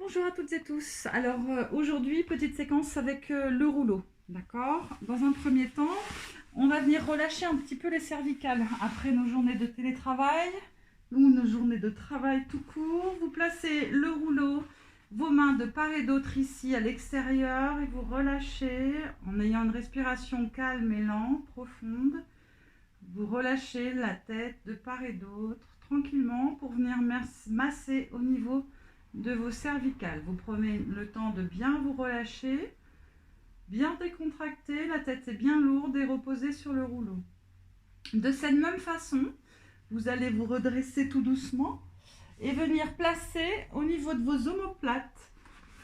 Bonjour à toutes et tous. Alors aujourd'hui, petite séquence avec le rouleau. D'accord? Dans un premier temps, on va venir relâcher un petit peu les cervicales. Après nos journées de télétravail ou nos journées de travail tout court, vous placez le rouleau, vos mains de part et d'autre ici à l'extérieur et vous relâchez en ayant une respiration calme et lente, profonde. Vous relâchez la tête de part et d'autre tranquillement pour venir masser au niveau de vos cervicales. Vous prenez le temps de bien vous relâcher, bien décontracter, la tête est bien lourde et reposée sur le rouleau. De cette même façon, vous allez vous redresser tout doucement et venir placer au niveau de vos omoplates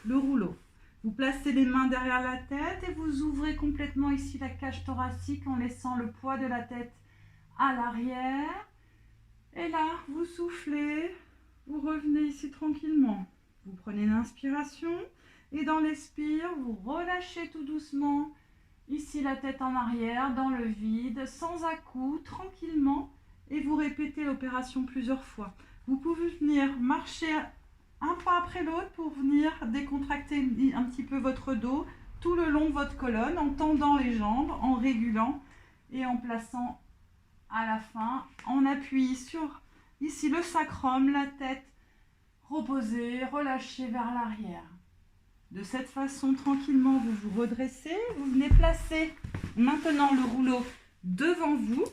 le rouleau. Vous placez les mains derrière la tête et vous ouvrez complètement ici la cage thoracique en laissant le poids de la tête à l'arrière. Et là, vous soufflez, vous revenez ici tranquillement. Vous prenez une inspiration et dans l'expire, vous relâchez tout doucement. Ici, la tête en arrière, dans le vide, sans à-coups, tranquillement. Et vous répétez l'opération plusieurs fois. Vous pouvez venir marcher un pas après l'autre pour venir décontracter un petit peu votre dos tout le long de votre colonne, en tendant les jambes, en régulant et en plaçant à la fin, on appuie sur ici le sacrum, la tête reposée, relâchée vers l'arrière. De cette façon, tranquillement, vous vous redressez, vous venez placer maintenant le rouleau devant vous.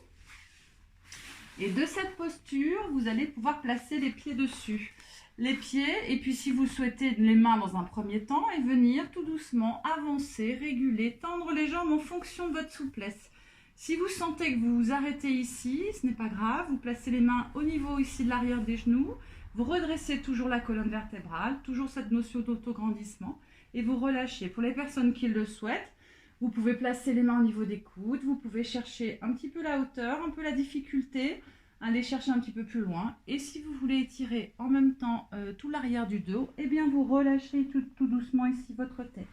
Et de cette posture, vous allez pouvoir placer les pieds dessus. Les pieds, et puis si vous souhaitez, les mains dans un premier temps, et venir tout doucement avancer, réguler, tendre les jambes en fonction de votre souplesse. Si vous sentez que vous vous arrêtez ici, ce n'est pas grave, vous placez les mains au niveau ici de l'arrière des genoux, vous redressez toujours la colonne vertébrale, toujours cette notion d'autograndissement, et vous relâchez. Pour les personnes qui le souhaitent, vous pouvez placer les mains au niveau des coudes, vous pouvez chercher un petit peu la hauteur, un peu la difficulté, aller chercher un petit peu plus loin. Et si vous voulez étirer en même temps tout l'arrière du dos, eh bien vous relâchez tout doucement ici votre tête.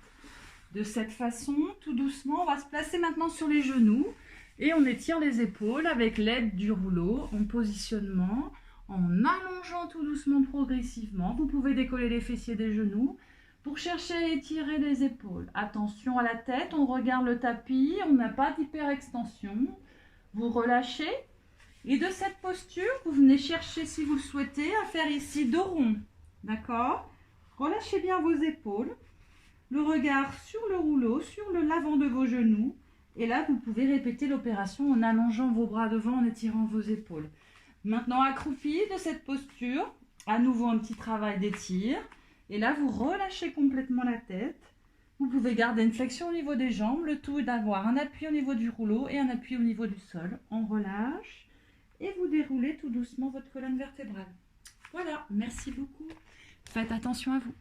De cette façon, tout doucement, on va se placer maintenant sur les genoux et on étire les épaules avec l'aide du rouleau en positionnement, en allongeant tout doucement progressivement. Vous pouvez décoller les fessiers des genoux pour chercher à étirer les épaules. Attention à la tête, on regarde le tapis, on n'a pas d'hyperextension. Vous relâchez et de cette posture, vous venez chercher, si vous le souhaitez, à faire ici dos rond. D'accord? Relâchez bien vos épaules, le regard sur le rouleau, sur l'avant de vos genoux. Et là, vous pouvez répéter l'opération en allongeant vos bras devant, en étirant vos épaules. Maintenant, accroupi de cette posture, à nouveau un petit travail d'étire. Et là, vous relâchez complètement la tête. Vous pouvez garder une flexion au niveau des jambes. Le tout est d'avoir un appui au niveau du rouleau et un appui au niveau du sol. On relâche et vous déroulez tout doucement votre colonne vertébrale. Voilà, merci beaucoup. Faites attention à vous.